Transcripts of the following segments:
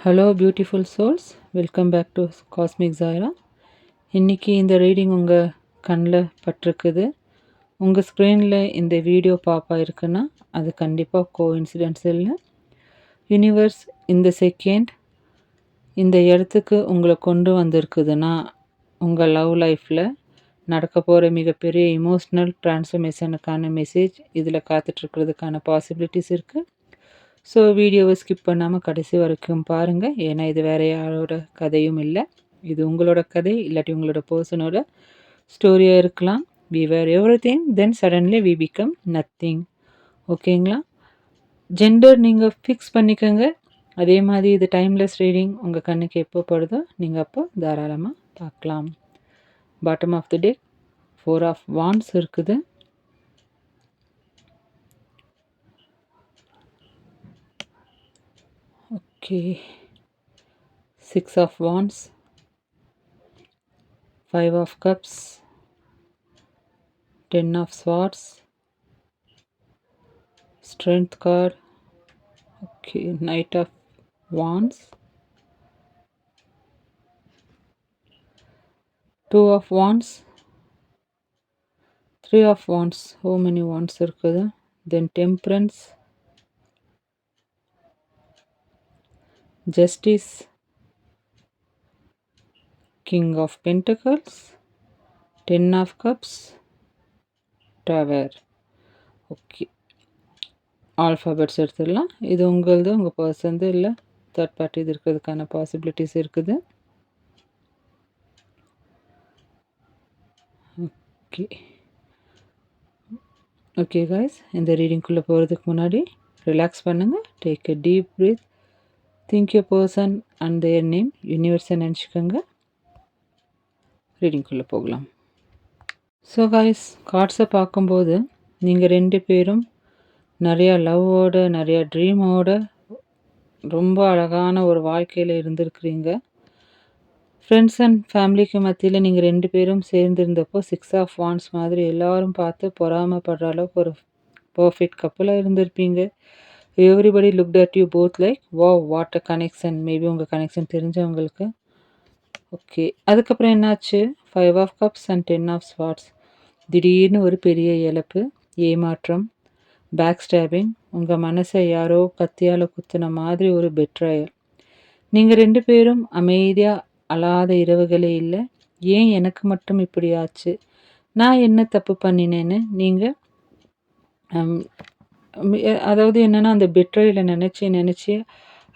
Hello beautiful souls, welcome back to cosmic ஜாயரா. இன்றைக்கி இந்த ரீடிங் உங்கள் கண்ணில் பட்டிருக்குது. உங்கள் ஸ்க்ரீனில் இந்த வீடியோ பாப்பா இருக்குன்னா அது கண்டிப்பாக கோஇன்சிடென்ஸ் இல்லை. யூனிவர்ஸ் இந்த செகண்ட் இந்த இடத்துக்கு உங்களை கொண்டு வந்திருக்குதுன்னா உங்கள் லவ் லைஃப்பில் நடக்க போகிற மிகப்பெரிய இமோஷ்னல் ட்ரான்ஸ்ஃபர்மேஷனுக்கான மெசேஜ் இதில் காத்துட்ருக்கிறதுக்கான பாசிபிலிட்டிஸ் இருக்குது. ஸோ வீடியோவை ஸ்கிப் பண்ணாமல் கடைசி வரைக்கும் பாருங்கள். ஏன்னா இது வேறு யாரோட கதையும் இல்லை, இது உங்களோட கதை, இல்லாட்டி உங்களோட பர்சனோட ஸ்டோரியாக இருக்கலாம். We were everything, then suddenly we become nothing. ஓகேங்களா? ஜெண்டர் நீங்கள் ஃபிக்ஸ் பண்ணிக்கோங்க. அதே மாதிரி இது டைம்லெஸ் ரீடிங். உங்கள் கண்ணுக்கு எப்போ படுதோ நீங்கள் அப்போ தாராளமாக பார்க்கலாம். Bottom of the deck 4 of wands இருக்குது. Okay, 6 of wands, 5 of cups, 10 of swords, strength card. Okay, knight of wands, 2 of wands, 3 of wands. How many wands இருக்குது? Then temperance, justice, king of pentacles, 10 of cups, tower. Okay, alphabets எடுத்துடலாம். இது உங்களது, உங்கள் பர்சன்து இல்லை third party இது இருக்கிறதுக்கான possibilities இருக்குது. Okay okay guys, இந்த ரீடிங்குள்ளே போகிறதுக்கு முன்னாடி ரிலாக்ஸ் பண்ணுங்கள். Take a deep breath, think you person and their name, யூனிவர்ஸை நினச்சிக்கோங்க. ரீடிங்குள்ளே போகலாம். ஸோ காய்ஸ், கார்ட்ஸை பார்க்கும்போது நீங்கள் 2 பேரும் நிறையா லவ்வோட, நிறையா ட்ரீமோட ரொம்ப அழகான ஒரு வாழ்க்கையில் இருந்திருக்கிறீங்க. ஃப்ரெண்ட்ஸ் அண்ட் ஃபேமிலிக்கு மத்தியில் நீங்கள் 2 பேரும் சேர்ந்துருந்தப்போ 6 ஆஃப் வாண்ட்ஸ் மாதிரி எல்லோரும் பார்த்து பொறாமப்படுற அளவுக்கு ஒரு பர்ஃபெக்ட் கப்பலாக இருந்திருப்பீங்க. Everybody looked at you both like wow what a connection. Maybe உங்கள் கனெக்ஷன் தெரிஞ்சவங்களுக்கு. ஓகே, அதுக்கப்புறம் என்னாச்சு? 5 of cups and 10 of swords. திடீர்னு ஒரு பெரிய இழப்பு, ஏமாற்றம், பேக் ஸ்டாபிங், உங்கள் மனசை யாரோ கத்தியால் குத்துன மாதிரி ஒரு பெட்ராயல். நீங்கள் 2 பேரும் அமைதியாக அழாத இரவுகளே இல்லை. ஏன் எனக்கு மட்டும் இப்படி ஆச்சு, நான் என்ன தப்பு பண்ணினேன்னு நீங்கள் அதாவது என்னென்னா அந்த பெட்ராயலை நினச்சி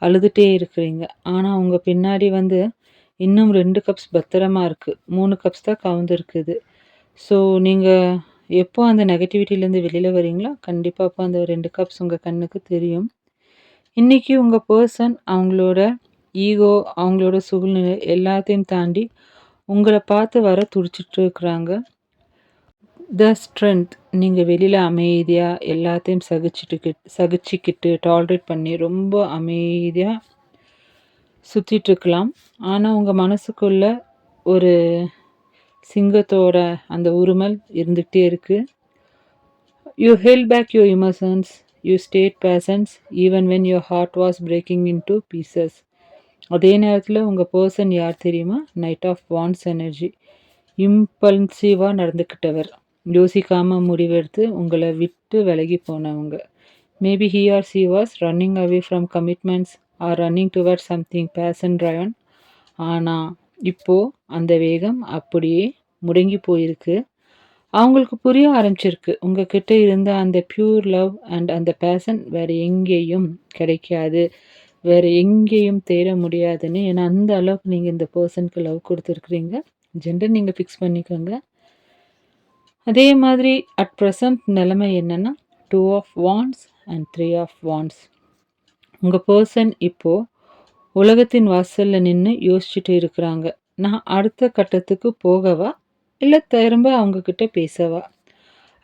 அழுதுகிட்டே இருக்கிறீங்க. ஆனால் உங்கள் பின்னாடி வந்து இன்னும் 2 கப்ஸ் பத்திரமா இருக்குது, 3 கப்ஸ் தான் கவுந்துருக்குது. ஸோ நீங்கள் எப்போ அந்த நெகட்டிவிட்டிலேருந்து வெளியில் வரீங்களோ கண்டிப்பாக அப்போ அந்த 2 கப்ஸ் உங்கள் கண்ணுக்கு தெரியும். இன்றைக்கி உங்கள் பர்சன் அவங்களோட ஈகோ, அவங்களோட சூழ்நிலை எல்லாத்தையும் தாண்டி உங்களை பார்த்து வர துடிச்சிட்டு இருக்கிறாங்க. த ஸ்ட்ரென்த், நீங்கள் வெளியில் அமைதியாக எல்லாத்தையும் சகிச்சுக்கிட்டு டாலரேட் பண்ணி ரொம்ப அமைதியாக சுற்றிட்டுருக்கலாம். ஆனால் உங்கள் மனசுக்குள்ளே ஒரு சிங்கத்தோட அந்த உருமல் இருந்துகிட்டே இருக்குது. You held back your emotions, you stayed patience even when your heart was breaking in to pieces. அதே நேரத்தில் உங்கள் பர்சன் யார் தெரியுமா? Knight of wands energy. இம்பல்சிவாக நடந்துக்கிட்டவர், யோசிக்காமல் முடிவெடுத்து உங்களை விட்டு விலகி போனவங்க. Maybe he or she was running away from commitments or running toward something passion driven. ஆனால் இப்போது அந்த வேகம் அப்படியே முடங்கி போயிருக்கு. அவங்களுக்கு புரிய ஆரம்பிச்சிருக்கு, உங்ககிட்ட இருந்த அந்த பியூர் லவ் அண்ட் அந்த பேஷன் வேறு எங்கேயும் கிடைக்காது, வேறு எங்கேயும் தேட முடியாதுன்னு. ஏன்னா அந்த அளவுக்கு நீங்கள் இந்த பர்சனுக்கு லவ் கொடுத்துருக்குறீங்க. ஜெண்டர் நீங்கள் ஃபிக்ஸ் பண்ணிக்கோங்க. அதே மாதிரி அட் ப்ரெசன்ட் நிலைமை என்னென்னா 2 of wands and 3 of wands. உங்கள் பர்சன் இப்போது உலகத்தின் வாசலில் நின்று யோசிச்சுட்டு இருக்கிறாங்க, நான் அடுத்த கட்டத்துக்கு போகவா இல்லை திரும்ப அவங்கக்கிட்ட பேசவா.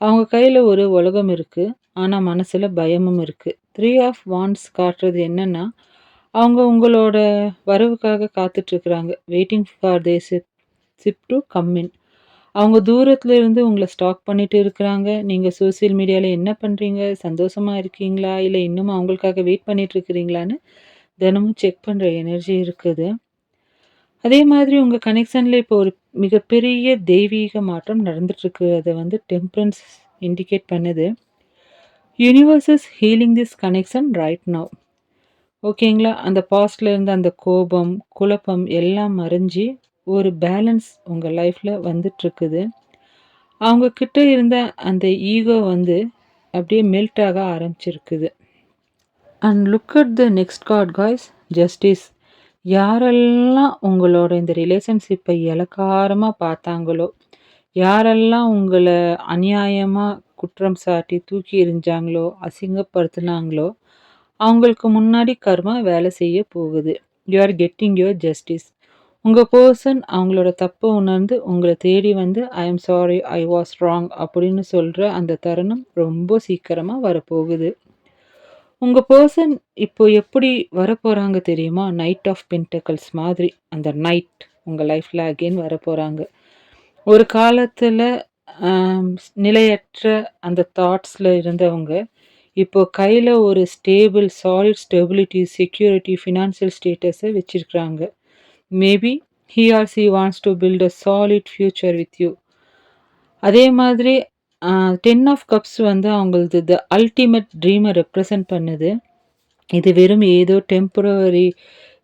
அவங்க கையில் ஒரு உலகம் இருக்குது, ஆனால் மனசில் பயமும் இருக்குது. 3 ஆஃப் வாண்ட்ஸ் காட்டுறது என்னென்னா, அவங்க உங்களோட வரவுக்காக காத்துட்ருக்குறாங்க, waiting for the ship to come in. அவங்க தூரத்தில் இருந்து உங்களை ஸ்டாக் பண்ணிட்டு இருக்கிறாங்க. நீங்கள் சோசியல் மீடியாவில் என்ன பண்ணுறீங்க, சந்தோஷமாக இருக்கீங்களா, இல்லை இன்னும் அவங்களுக்காக வெயிட் பண்ணிகிட்ருக்கிறீங்களான்னு தினமும் செக் பண்ணுற எனர்ஜி இருக்குது. அதே மாதிரி உங்கள் கனெக்ஷனில் இப்போ ஒரு மிகப்பெரிய தெய்வீக மாற்றம் நடந்துட்டுருக்கு. அதை வந்து டெம்பரன்ஸ் இண்டிகேட் பண்ணுது. Universe is healing this connection right now. ஓகேங்களா? அந்த பாஸ்ட்ல இருந்த அந்த கோபம், குழப்பம் எல்லாம் மறைஞ்சு ஒரு பேலன்ஸ் உங்கள் லைஃப்பில் வந்துட்டுருக்குது. அவங்க கிட்ட இருந்த அந்த ஈகோ வந்து அப்படியே மெல்ட் ஆக ஆரம்பிச்சிருக்குது. And look at the next card guys, justice. யாரெல்லாம் உங்களோட இந்த ரிலேஷன்ஷிப்பை இளக்காரமாக பார்த்தாங்களோ, யாரெல்லாம் உங்களை அநியாயமாக குற்றம் சாட்டி தூக்கி எறிஞ்சாங்களோ, அசிங்கப்படுத்தினாங்களோ, அவங்களுக்கு முன்னாடி கர்மா வேலை செய்ய போகுது. You are getting your justice. உங்கள் பர்சன் அவங்களோட தப்பை உணர்ந்து உங்களை தேடி வந்து I am sorry, I was wrong அப்படின்னு சொல்கிற அந்த தருணம் ரொம்ப சீக்கிரமாக வரப்போகுது. உங்கள் பர்சன் இப்போ எப்படி வரப்போகிறாங்க தெரியுமா? நைட் ஆஃப் பென்டக்கிள்ஸ் மாதிரி அந்த நைட் உங்கள் லைஃப்பில் அகெயின் வரப்போகிறாங்க. ஒரு காலத்தில் நிலையற்ற அந்த தாட்ஸில் இருந்தவங்க இப்போ கையில் ஒரு stable, solid stability, security, financial ஸ்டேட்டஸை வச்சுருக்குறாங்க. Maybe he or she wants to build a solid future with you. அதே மாதிரி 10 ஆஃப் கப்ஸ் வந்து அவங்களது த அல்டிமேட் ட்ரீமை ரெப்ரசன்ட் பண்ணுது. இது வெறும் ஏதோ டெம்பரவரி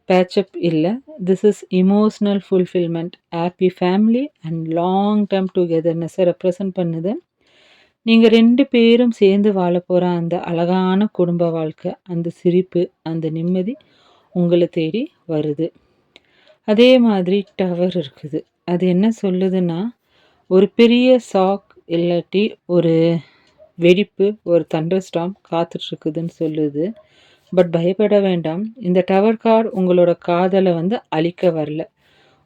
பேச்சப் இல்லை. This is emotional fulfilment, happy family and long term டுகெதர்னஸை ரெப்ரசன்ட் பண்ணுது. நீங்கள் 2 பேரும் சேர்ந்து வாழ போகிற அந்த அழகான குடும்ப வாழ்க்கை, அந்த சிரிப்பு, அந்த நிம்மதி உங்களை தேடி வருது. அதே மாதிரி டவர் இருக்குது. அது என்ன சொல்லுதுன்னா, ஒரு பெரிய ஷாக் இல்லாட்டி ஒரு வெடிப்பு, ஒரு தண்டர் ஸ்டார்ம் காத்துட்ருக்குதுன்னு சொல்லுது. பட் பயப்பட வேண்டாம். இந்த டவர் கார்டு உங்களோட காதலை வந்து அழிக்க வரல.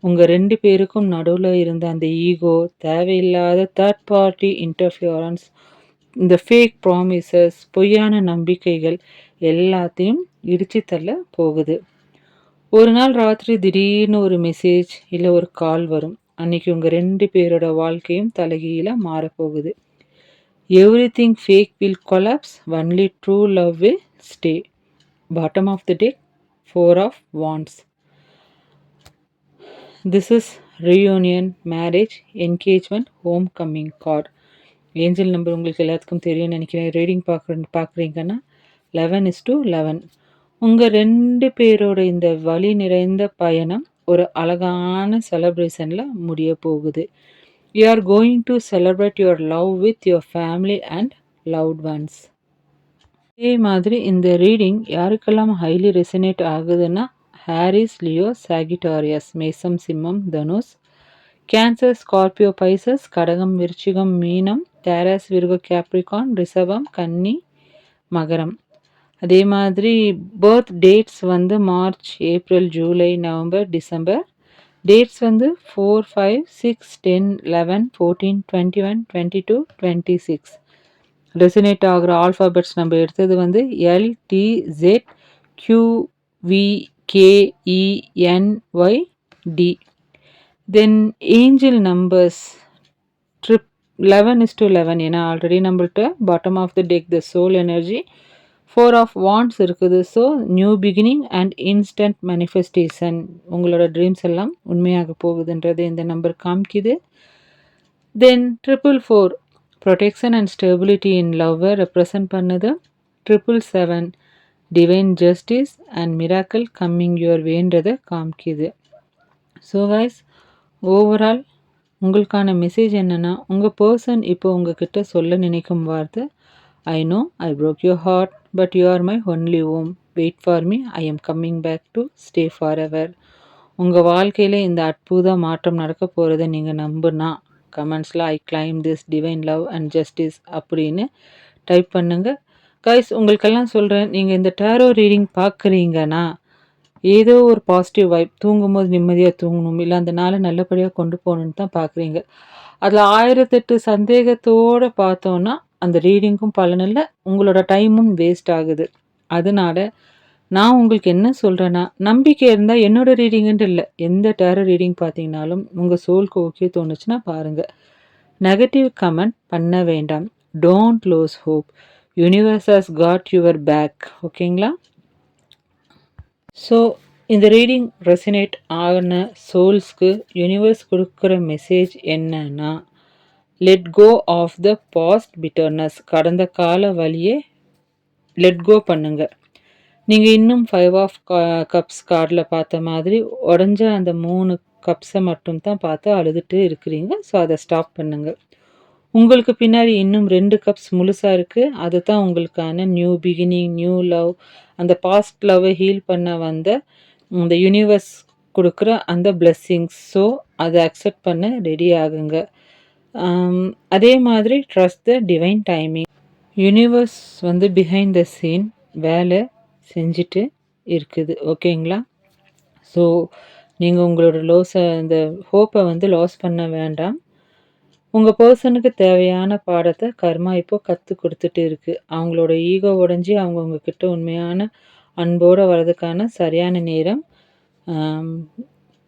உங்கள் 2 பேருக்கும் நடுவில் இருந்த அந்த ஈகோ, தேவையில்லாத தேர்ட் பார்ட்டி இன்டர்ஃபியரன்ஸ், இந்த ஃபேக் ப்ராமிசஸ், பொய்யான நம்பிக்கைகள் எல்லாத்தையும் இடித்து தள்ள போகுது. ஒரு நாள் ராத்திரி திடீர்னு ஒரு மெசேஜ் இல்லை ஒரு கால் வரும். அன்னைக்கு உங்கள் 2 பேரோட வாழ்க்கையும் தலைகீழாக மாறப்போகுது. Everything fake will collapse, only true love will stay. Bottom of the deck, 4 of wands. This is reunion, marriage, engagement, homecoming card. Angel number உங்களுக்கு எல்லாத்துக்கும் தெரியும்னு நினைக்கிறேன். ரீடிங் பார்க்குறீங்கன்னா 11:11. உங்கள் 2 பேரோட இந்த வலி நிறைந்த பயணம் ஒரு அழகான செலப்ரேஷனில் முடிய போகுது. You are going to celebrate your love with your family and loved once. இதே மாதிரி இந்த ரீடிங் யாருக்கெல்லாம் ஹைலி ரெசனேட் ஆகுதுன்னா, ஹாரிஸ், லியோ, சாகிட்டாரியஸ், மேசம், சிம்மம், தனுஷ், கேன்சர், ஸ்கார்பியோ, பைசஸ், கடகம், விருச்சிகம், மீனம், டேரஸ், விருகோ, கேப்ரிகான், ரிஷபம், கன்னி, மகரம். அதே மாதிரி பர்த் டேட்ஸ் வந்து March, April, July, November, December. Dates வந்து 4, 5, 6, 10, 11, 14, 21, 22, 26. ரெசனேட் ஆகிற ஆல்ஃபாபெட்ஸ் நம்ம எடுத்தது வந்து LTZ QVKENYD. Then angel numbers 11:11. ஏன்னா ஆல்ரெடி நம்மள்ட்ட bottom of the deck the soul energy 4 of wands இருக்குது. So new beginning and instant manifestation, உங்களோட ட்ரீம்ஸ் எல்லாம் உண்மையாக போகுதுன்றது இந்த நம்பர் காமிக்குது. Then 444, protection and stability in லவ்வை ரெப்ரசன்ட் பண்ணுது. 777, divine justice and miracle coming your வேன்றதை காமிக்குது. ஸோ கைஸ், ஓவரால் உங்களுக்கான மெசேஜ் என்னென்னா, உங்கள் பர்சன் இப்போ உங்ககிட்ட சொல்ல நினைக்கும் வார்த்தை, I know I broke your heart, but you are my only home. Wait for me, I am coming back to stay forever. உங்கள் வாழ்க்கையில் இந்த அற்புத மாற்றம் நடக்க போகிறத நீங்கள் நம்புனா கமெண்ட்ஸில் I claim this divine love and justice அப்படின்னு டைப் பண்ணுங்கள். கைஸ், உங்களுக்கெல்லாம் சொல்கிறேன், நீங்கள் இந்த டேரோ ரீடிங் பார்க்குறீங்கன்னா ஏதோ ஒரு பாசிட்டிவ் வைப், தூங்கும்போது நிம்மதியாக தூங்கணும், இல்லை அந்த நாளை நல்லபடியாக கொண்டு போகணுன்னு தான் பார்க்குறீங்க. அதில் 1008 சந்தேகத்தோடு பார்த்தோன்னா அந்த ரீடிங்கும் பலனில்லை, உங்களோட டைமும் வேஸ்ட் ஆகுது. அதனால நான் உங்களுக்கு என்ன சொல்கிறேன்னா, நம்பிக்கை இருந்தால் என்னோடய ரீடிங்குன்ட்டு இல்லை, எந்த டேரோ ரீடிங் பார்த்தீங்கனாலும் உங்கள் சோலுக்கு ஓகே தோணுச்சுன்னா பாருங்கள். நெகட்டிவ் கமெண்ட் பண்ண வேண்டாம். Don't lose hope. Universe has got your back. ஓகேங்களா? ஸோ இந்த ரீடிங் ரெசினேட் ஆன சோல்ஸ்க்கு யூனிவர்ஸ் கொடுக்குற மெசேஜ் என்னன்னா, let go of the past bitterness. கடந்த கால வலியை லெட் கோ பண்ணுங்க. நீங்கள் இன்னும் 5 ஆஃப் கப்ஸ் கார்டில் பார்த்த மாதிரி உடஞ்ச அந்த 3 கப்ஸை மட்டும் தான் பார்த்து அழுதுட்டு இருக்கிறீங்க. ஸோ அதை ஸ்டாப் பண்ணுங்க. உங்களுக்கு பின்னாடி இன்னும் 2 கப்ஸ் முழுசாக இருக்குது. அதுதான் உங்களுக்கான நியூ பிகினிங், நியூ லவ், அந்த பாஸ்ட் லவ்வை ஹீல் பண்ண வந்த இந்த யூனிவர்ஸ் கொடுக்குற அந்த பிளெஸ்ஸிங்ஸ். ஸோ அதை அக்செப்ட் பண்ண ரெடி ஆகுங்க. அதே மாதிரி trust the divine timing. Universe வந்து பிஹைண்ட் த சீன் வேலை செஞ்சுட்டு இருக்குது. ஓகேங்களா? ஸோ நீங்கள் உங்களோட இந்த ஹோப்பை வந்து லாஸ் பண்ண வேண்டாம். உங்கள் பர்சனுக்கு தேவையான பாடத்தை கர்மா இப்போ கற்றுக் கொடுத்துட்டு இருக்குது. அவங்களோட ஈகோ உடஞ்சி அவங்க உங்ககிட்ட உண்மையான அன்போடு வர்றதுக்கான சரியான நேரம்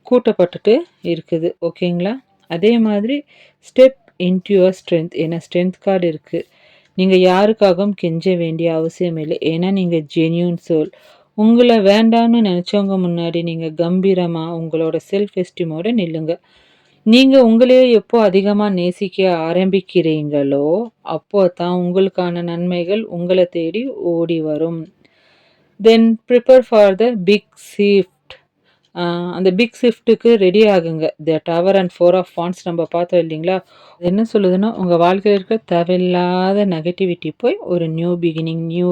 கூட்டப்பட்டுட்டு இருக்குது. ஓகேங்களா? அதே மாதிரி ஸ்டெப் இன்டு யுவர் ஸ்ட்ரென்த். ஏன்னா ஸ்ட்ரென்த் கார்டு இருக்குது. நீங்கள் யாருக்காகவும் கெஞ்ச வேண்டிய அவசியம் இல்லை. ஏன்னா நீங்கள் ஜென்யூன் சோல். உங்களை வேண்டான்னு நினச்சவங்க முன்னாடி நீங்கள் கம்பீரமாக உங்களோட செல்ஃப் எஸ்டீமோடு நில்லுங்க. நீங்கள் உங்களையே எப்போ அதிகமாக நேசிக்க ஆரம்பிக்கிறீங்களோ அப்போ தான் உங்களுக்கான நன்மைகள் உங்களை தேடி ஓடி வரும். Then prepare for the big shift. அந்த பிக் ஷிஃப்ட்டுக்கு ரெடி ஆகுங்க. The tower and 4 of wands நம்ம பார்த்தோம் இல்லைங்களா? என்ன சொல்லுதுன்னா, உங்கள் வாழ்க்கையில் இருக்க தேவையில்லாத நெகட்டிவிட்டி போய் ஒரு நியூ பிகினிங், நியூ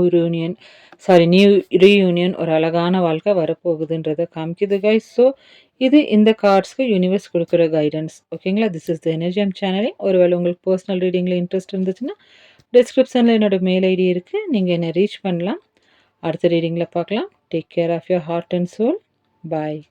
ரீயூனியன், ஒரு அழகான வாழ்க்கை வரப்போகுதுன்றதை காமிக்குது கைஸ். ஸோ இது இந்த கார்ட்ஸ்க்கு யூனிவர்ஸ் கொடுக்குற கைடன்ஸ். ஓகேங்களா? This is the energy um channeling. ஒருவேளை உங்களுக்கு பர்சனல் ரீடிங்கில் இன்ட்ரெஸ்ட் இருந்துச்சுன்னா டிஸ்கிரிப்ஷனில் என்னோடய மெயில் ஐடி இருக்குது. நீங்கள் என்னை ரீச் பண்ணலாம். அடுத்த ரீடிங்கில் பார்க்கலாம். Take care of your heart and soul. Bye.